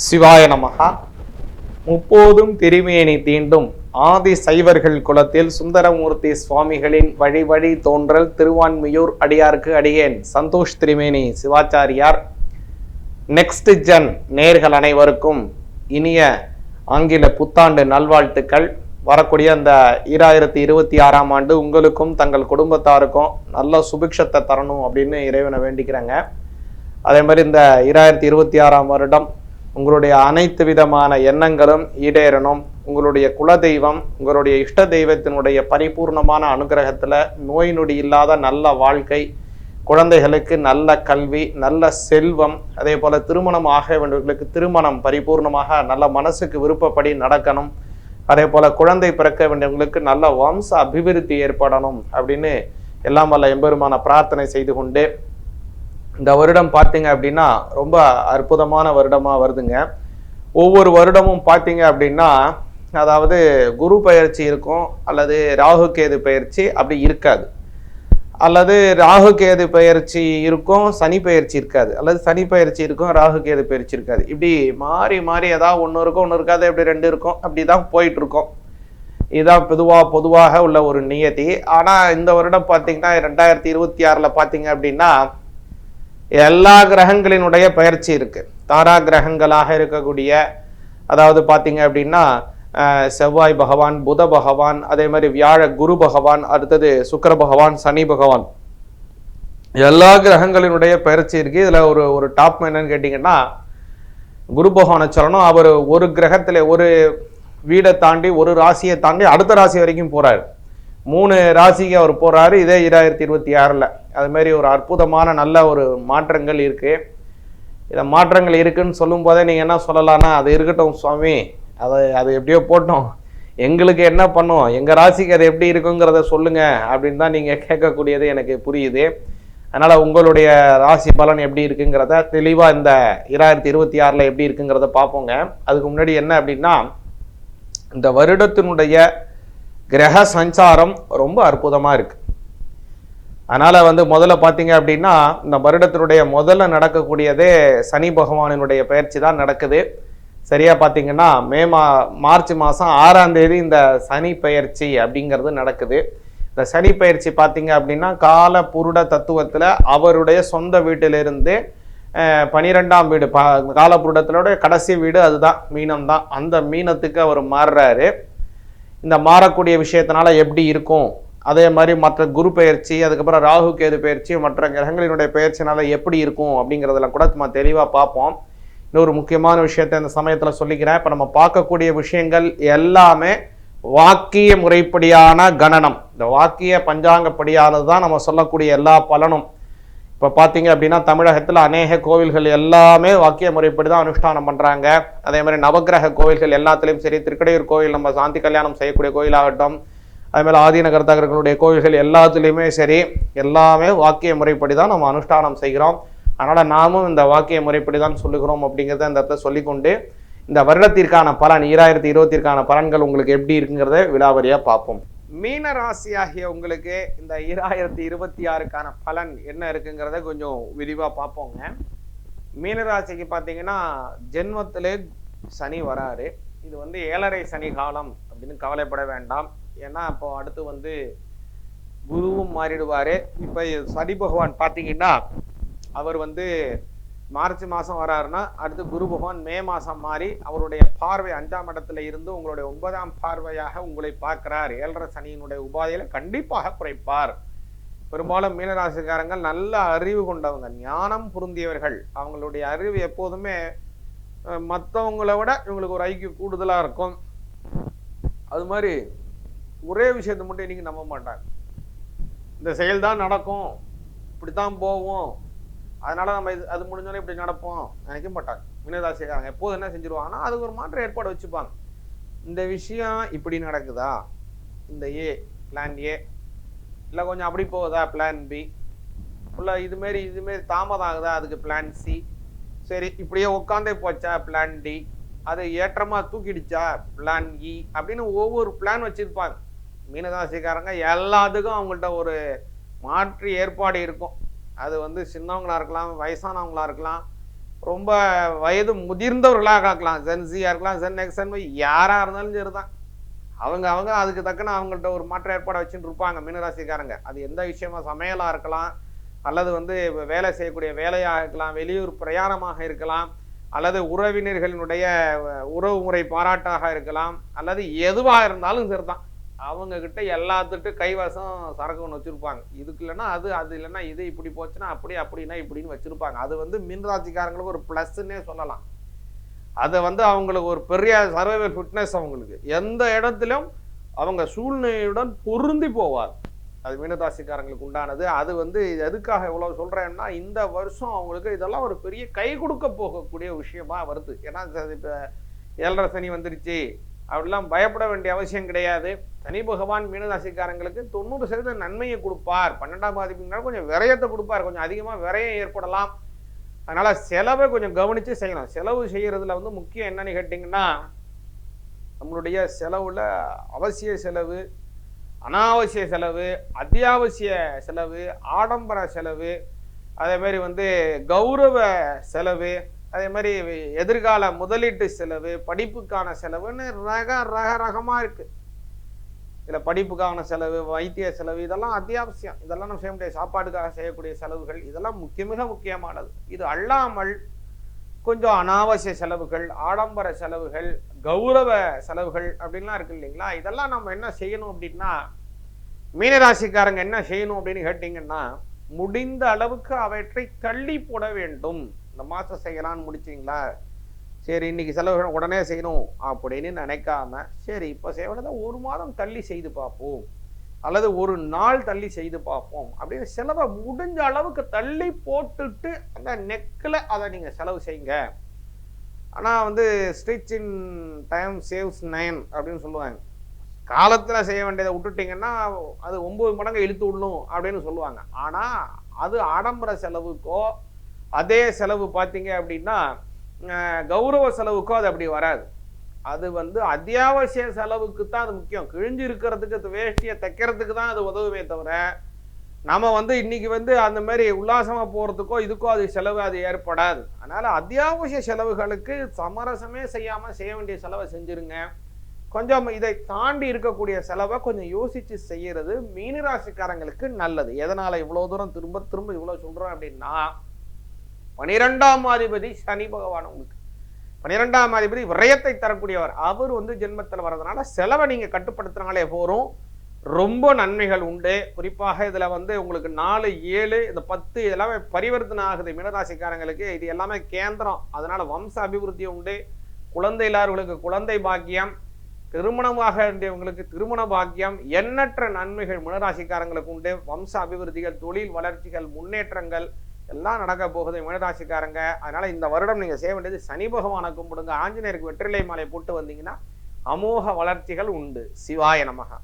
சிவாய நமகா. முப்போதும் திருமேனி தீண்டும் ஆதி சைவர்கள் குலத்தில் சுந்தரமூர்த்தி சுவாமிகளின் வழி வழி தோன்றல் திருவான்மியூர் அடியார்க்கு அடியேன் சந்தோஷ் திருமேனி சிவாச்சாரியார். நெக்ஸ்ட் ஜென் நேர்கள் அனைவருக்கும் இனிய ஆங்கில புத்தாண்டு நல்வாழ்த்துக்கள். வரக்கூடிய அந்த 2026ஆம் ஆண்டு உங்களுக்கும் தங்கள் குடும்பத்தாருக்கும் நல்ல சுபிக்ஷத்தை தரணும் அப்படின்னு இறைவனை வேண்டிக்கிறாங்க. அதே மாதிரி இந்த 2026ஆம் வருடம் உங்களுடைய அனைத்து விதமான எண்ணங்களும் ஈடேறணும். உங்களுடைய குலதெய்வம், உங்களுடைய இஷ்ட தெய்வத்தினுடைய பரிபூர்ணமான அனுகிரகத்தில் நோய் நொடி இல்லாத நல்ல வாழ்க்கை, குழந்தைகளுக்கு நல்ல கல்வி, நல்ல செல்வம், அதே போல் திருமணம் ஆக வேண்டியவர்களுக்கு திருமணம் பரிபூர்ணமாக நல்ல மனசுக்கு விருப்பப்படி நடக்கணும். அதே போல் குழந்தை பிறக்க வேண்டியவங்களுக்கு நல்ல வம்ச அபிவிருத்தி ஏற்படணும் அப்படின்னு எல்லாம் வல்ல எம்பெருமான பிரார்த்தனை செய்து கொண்டு இந்த வருடம் பார்த்தீங்க அப்படின்னா ரொம்ப அற்புதமான வருடமாக வருதுங்க. ஒவ்வொரு வருடமும் பார்த்தீங்க அப்படின்னா அதாவது குரு பயிற்சி இருக்கும், அல்லது ராகு கேது பயிற்சி அப்படி இருக்காது, அல்லது ராகு கேது பயிற்சி இருக்கும் சனி பயிற்சி இருக்காது, அல்லது சனி பயிற்சி இருக்கும் ராகு கேது பயிற்சி இருக்காது. இப்படி மாறி மாறி ஏதாவது ஒன்று இருக்கும் ஒன்று இருக்காது, இப்படி ரெண்டு இருக்கும், அப்படி தான் போயிட்டு இருக்கோம். இதுதான் பொதுவாக உள்ள ஒரு நியதி. ஆனால் இந்த வருடம் பார்த்தீங்கன்னா 2026 பார்த்தீங்க அப்படின்னா எல்லா கிரகங்களினுடைய பயிற்சி இருக்கு. தாரா கிரகங்களாக இருக்கக்கூடிய அதாவது பார்த்தீங்க அப்படின்னா செவ்வாய் பகவான், புத பகவான், அதே மாதிரி குரு பகவான், அடுத்தது சுக்கிர பகவான், சனி பகவான், எல்லா கிரகங்களினுடைய பயிற்சி இருக்கு. இதுல ஒரு டாப் என்னன்னு கேட்டீங்கன்னா குரு பகவானை சொல்லணும். அவர் ஒரு கிரகத்துல ஒரு வீடை தாண்டி ஒரு ராசியை தாண்டி அடுத்த ராசி வரைக்கும் போறாரு. 3 ராசிக்கு அவர் போறாரு. இதே 2026 அது மாதிரி ஒரு அற்புதமான நல்ல ஒரு மாற்றங்கள் இருக்கு. இதை மாற்றங்கள் இருக்குன்னு சொல்லும் போதே நீங்க என்ன சொல்லலாம்னா, அது இருக்கட்டும் சுவாமி, அது எப்படியோ போட்டோம், எங்களுக்கு என்ன பண்ணும், எங்க ராசிக்கு அது எப்படி இருக்குங்கிறத சொல்லுங்க அப்படின்னு தான் நீங்க கேட்கக்கூடியது எனக்கு புரியுது. அதனால உங்களுடைய ராசி பலன் எப்படி இருக்குங்கிறத தெளிவா இந்த 2026 எப்படி இருக்குங்கிறத பார்ப்போங்க. அதுக்கு முன்னாடி என்ன அப்படின்னா, இந்த வருடத்தினுடைய கிரக சஞ்சாரம் ரொம்ப அற்புதமா இருக்கு. அதனால முதல்ல பார்த்தீங்க அப்படின்னா இந்த வருடத்தினுடைய முதல்ல நடக்கக்கூடியதே சனி பகவானினுடைய பயிற்சி தான் நடக்குது. சரியா பார்த்தீங்கன்னா மார்ச் மாதம் 6ஆம் தேதி இந்த சனி பயிற்சி அப்படிங்கிறது நடக்குது. இந்த சனி பயிற்சி பார்த்தீங்க அப்படின்னா கால புருட தத்துவத்தில் அவருடைய சொந்த வீட்டிலிருந்து 12ஆம் வீடு காலபுருடத்தினுடைய கடைசி வீடு அதுதான் மீனம் தான். அந்த மீனத்துக்கு அவர் மாறுறாரு. இந்த மாறக்கூடிய விஷயத்தினால எப்படி இருக்கும், அதே மாதிரி மற்ற குரு பயிற்சி, அதுக்கப்புறம் ராகு கேது பயிற்சி, மற்ற கிரகங்களினுடைய பயிற்சினால எப்படி இருக்கும் அப்படிங்கிறதெல்லாம் கூட நம்ம தெளிவாக பார்ப்போம். இன்னொரு முக்கியமான விஷயத்தை இந்த சமயத்தில் சொல்லிக்கிறேன். இப்போ நம்ம பார்க்கக்கூடிய விஷயங்கள் எல்லாமே வாக்கிய முறைப்படியான கணனம், இந்த வாக்கிய பஞ்சாங்கப்படியானது தான் நம்ம சொல்லக்கூடிய எல்லா பலனும். இப்போ பார்த்தீங்க அப்படின்னா தமிழகத்தில் அநேக கோவில்கள் எல்லாமே வாக்கிய முறைப்படி தான் அனுஷ்டானம் பண்ணுறாங்க. அதே மாதிரி நவகிரக கோவில்கள் எல்லாத்துலேயும் சரி, திருக்கடையூர் கோவில் நம்ம சாந்தி கல்யாணம் செய்யக்கூடிய கோயிலாகட்டும், அதே மாதிரி ஆதீனகர்த்தர்களுடைய கோவில்கள் எல்லாத்துலேயுமே சரி, எல்லாமே வாக்கிய முறைப்படி தான் நம்ம அனுஷ்டானம் செய்கிறோம். அதனால் நாமும் இந்த வாக்கிய முறைப்படி தான் சொல்லுகிறோம் அப்படிங்கிறத இந்த இடத்துல சொல்லிக்கொண்டு இந்த வருடத்திற்கான பலன் 2020ற்கான பலன்கள் உங்களுக்கு எப்படி இருக்குங்கிறத விலாவரியாக பார்ப்போம். மீன ராசியாகிய உங்களுக்கு இந்த 2026க்கான பலன் என்ன இருக்குங்கிறத கொஞ்சம் விரிவாக பார்ப்போங்க. மீனராசிக்கு பார்த்தீங்கன்னா ஜென்மத்திலே சனி வராரு. இது 7.5 சனி காலம் அப்படின்னு கவலைப்பட வேண்டாம். ஏன்னா இப்போ அடுத்து குருவும் மாறிடுவார். இப்போ சனி பகவான் பார்த்தீங்கன்னா அவர் மார்ச் மாதம் வராருன்னா அடுத்து குரு பகவான் மே மாதம் மாறி அவருடைய பார்வை 5ஆம் இடத்துல இருந்து உங்களுடைய 9ஆம் பார்வையாக உங்களை பார்க்கிறார். 7.5 சனியினுடைய உபாதையில கண்டிப்பாக குறைப்பார். பெரும்பாலும் மீனராசிக்காரங்கள் நல்ல அறிவு கொண்டவங்க, ஞானம் பொருந்தியவர்கள். அவங்களுடைய அறிவு எப்போதுமே மற்றவங்களை விட இவங்களுக்கு ஒரு ஐக்கியம் கூடுதலா இருக்கும். அது மாதிரி ஒரே விஷயத்தை மட்டும் இன்னைக்கு நம்ப மாட்டாங்க. இந்த செயல் தான் நடக்கும், இப்படித்தான் போவோம், அதனால நம்ம அது முடிஞ்சோடனே இப்படி நடப்போம் நினைக்க மாட்டாங்க. மீனராசிக்காரங்க எப்போது என்ன செஞ்சிருவாங்கன்னா அதுக்கு ஒரு மாற்ற ஏற்பாடு வச்சுப்பாங்க. இந்த விஷயம் இப்படி நடக்குதா, இந்த பிளான் ஏ, இல்லை கொஞ்சம் அப்படி போகுதா பிளான் பி, இல்லை இதுமாரி தாமதம் ஆகுதா அதுக்கு பிளான் சி, சரி இப்படியே உட்காந்தே போச்சா பிளான் டி, அது ஏற்றமா தூக்கிடுச்சா பிளான் இ அப்படின்னு ஒவ்வொரு பிளான் வச்சிருப்பாங்க. மீனராசிக்காரங்க எல்லாத்துக்கும் அவங்கள்ட்ட ஒரு மாற்று ஏற்பாடு இருக்கும். அது சின்னவங்களா இருக்கலாம், வயசானவங்களா இருக்கலாம், ரொம்ப வயது முதிர்ந்தவர்களாக இருக்கலாம், ஜென்சியா இருக்கலாம், ஜென் எக்ஸன் யாரா இருந்தாலும் சரிதான். அவங்க அவங்க அதுக்கு தக்கன அவங்கள்ட்ட ஒரு மாற்ற ஏற்பாடை வச்சுட்டு இருப்பாங்க மீனராசிக்காரங்க. அது எந்த விஷயமா சமையலா இருக்கலாம், அல்லது வந்து வேலை செய்யக்கூடிய வேலையாக இருக்கலாம், வெளியூர் பிரயாணமாக இருக்கலாம், அல்லது உறவினர்களினுடைய உறவு முறை பாராட்டாக இருக்கலாம், அல்லது எதுவாக இருந்தாலும் சரிதான். அவங்க கிட்ட எல்லாத்துட்டு கைவசம் சரக்கு ஒன்று வச்சிருப்பாங்க. இதுக்கு இல்லைன்னா அது, அது இல்லைன்னா இது, இப்படி போச்சுன்னா அப்படி, அப்படின்னா இப்படின்னு வச்சிருப்பாங்க. அது வந்து மீனராசிக்காரங்களுக்கு ஒரு பிளஸ்ன்னே சொல்லலாம். அதை வந்து அவங்களுக்கு ஒரு பெரிய சர்வைவல் ஃபிட்னஸ். அவங்களுக்கு எந்த இடத்திலும் அவங்க சூழ்நிலையுடன் பொருந்தி போவார். அது மீனராசிக்காரங்களுக்கு உண்டானது. அது வந்து எதுக்காக இவ்வளவு சொல்றேன்னா, இந்த வருஷம் அவங்களுக்கு இதெல்லாம் ஒரு பெரிய கை கொடுக்க போகக்கூடிய விஷயமா வருது. ஏன்னா இப்போ 7.5 சனி வந்துருச்சு அப்படிலாம் பயப்பட வேண்டிய அவசியம் கிடையாது. சனி பகவான் மீனராசிக்காரங்களுக்கு 90% நன்மையை கொடுப்பார். 12ஆம் பாதிப்புனால கொஞ்சம் விரயத்தை கொடுப்பார், கொஞ்சம் அதிகமாக விரயம் ஏற்படலாம். அதனால செலவை கொஞ்சம் கவனித்து செய்யணும். செலவு செய்யறதுல வந்து முக்கியம் என்னன்னு கேட்டிங்கன்னா, நம்மளுடைய செலவுல அவசிய செலவு, அனாவசிய செலவு, அத்தியாவசிய செலவு, ஆடம்பர செலவு, அதே மாதிரி வந்து கௌரவ செலவு, அதே மாதிரி எதிர்கால முதலீட்டு செலவு, படிப்புக்கான செலவுன்னு ரகமாக இருக்கு. இதில் படிப்புக்கான செலவு, வைத்திய செலவு, இதெல்லாம் அத்தியாவசியம். இதெல்லாம் நம்ம செய்ய முடியாது. சாப்பாடுக்காக செய்யக்கூடிய செலவுகள் இதெல்லாம் மிக முக்கியமானது. இது அல்லாமல் கொஞ்சம் அனாவசிய செலவுகள், ஆடம்பர செலவுகள், கௌரவ செலவுகள் அப்படின்லாம் இருக்கு இல்லைங்களா? இதெல்லாம் நம்ம என்ன செய்யணும் அப்படின்னா, மீனராசிக்காரங்க என்ன செய்யணும் அப்படின்னு கேட்டிங்கன்னா, முடிந்த அளவுக்கு அவற்றை தள்ளி போட வேண்டும். இந்த மாதம் செய்யலான்னு முடிச்சிங்களா, சரி இன்னைக்கு செலவுகள் உடனே செய்யணும் அப்படின்னு நினைக்காம, சரி இப்போ செய்வதை 1 மாதம் தள்ளி செய்து பார்ப்போம், அல்லது 1 நாள் தள்ளி செய்து பார்ப்போம் அப்படின்னு செலவை முடிஞ்ச அளவுக்கு தள்ளி போட்டுட்டு அந்த நெக்கில் அதை நீங்கள் செலவு செய்யுங்க. ஆனால் வந்து ஸ்டிச் இன் டைம் சேவ்ஸ் 9 அப்படின்னு சொல்லுவாங்க. காலத்தில் செய்ய வேண்டியதை விட்டுட்டிங்கன்னா அது 9 மடங்கு இழுத்து விடணும் அப்படின்னு சொல்லுவாங்க. ஆனால் அது ஆடம்பர செலவுக்கோ அதே செலவு பார்த்தீங்க அப்படின்னா கௌரவ செலவுக்கோ அது அப்படி வராது. அது வந்து அத்தியாவசிய செலவுக்கு தான் அது முக்கியம். கிழிஞ்சு இருக்கிறதுக்கு, வேஷ்டியை தைக்கிறதுக்கு தான் அது உதவுமே தவிர, நம்ம வந்து இன்னைக்கு வந்து அந்த மாதிரி உல்லாசமாக போகிறதுக்கோ இதுக்கோ அது செலவு அது ஏற்படாது. அதனால் அத்தியாவசிய செலவுகளுக்கு சமரசமே செய்யாமல் செய்ய வேண்டிய செலவை செஞ்சுருங்க. கொஞ்சம் இதை தாண்டி இருக்கக்கூடிய செலவை கொஞ்சம் யோசித்து செய்கிறது மீனராசிக்காரங்களுக்கு நல்லது. எதனால் இவ்வளோ தூரம் திரும்ப திரும்ப இவ்வளோ சொல்கிறோம் அப்படின்னா, 12ஆம் அதிபதி சனி பகவான். உங்களுக்கு 12ஆம் அதிபதி விரயத்தை தரக்கூடியவர். அவர் வந்து ஜென்மத்தில் வர்றதுனால செலவை நீங்கள் கட்டுப்படுத்தினாலே போகிறோம், ரொம்ப நன்மைகள் உண்டு. குறிப்பாக இதில் வந்து உங்களுக்கு 4, 7, இந்த 10 இதெல்லாமே பரிவர்த்தனை ஆகுது மீனராசிக்காரங்களுக்கு. இது எல்லாமே கேந்திரம். அதனால வம்ச அபிவிருத்தி உண்டு. குழந்தை இல்லாதவர்களுக்கு குழந்தை பாக்கியம், திருமணமாக வேண்டியவங்களுக்கு திருமண பாக்கியம், எண்ணற்ற நன்மைகள் மீனராசிக்காரங்களுக்கு உண்டு. வம்ச அபிவிருத்திகள், தொழில் வளர்ச்சிகள், முன்னேற்றங்கள் எல்லாம் நடக்க போகுது மீனராசிக்காரங்க. அதனால இந்த வருடம் நீங்க செய்ய வேண்டியது சனி பகவானை கும்பிடுங்க. ஆஞ்சநேயருக்கு வெற்றிலை மாலை போட்டு வந்தீங்கன்னா அமோக வளர்ச்சிகள் உண்டு. சிவாய நமக.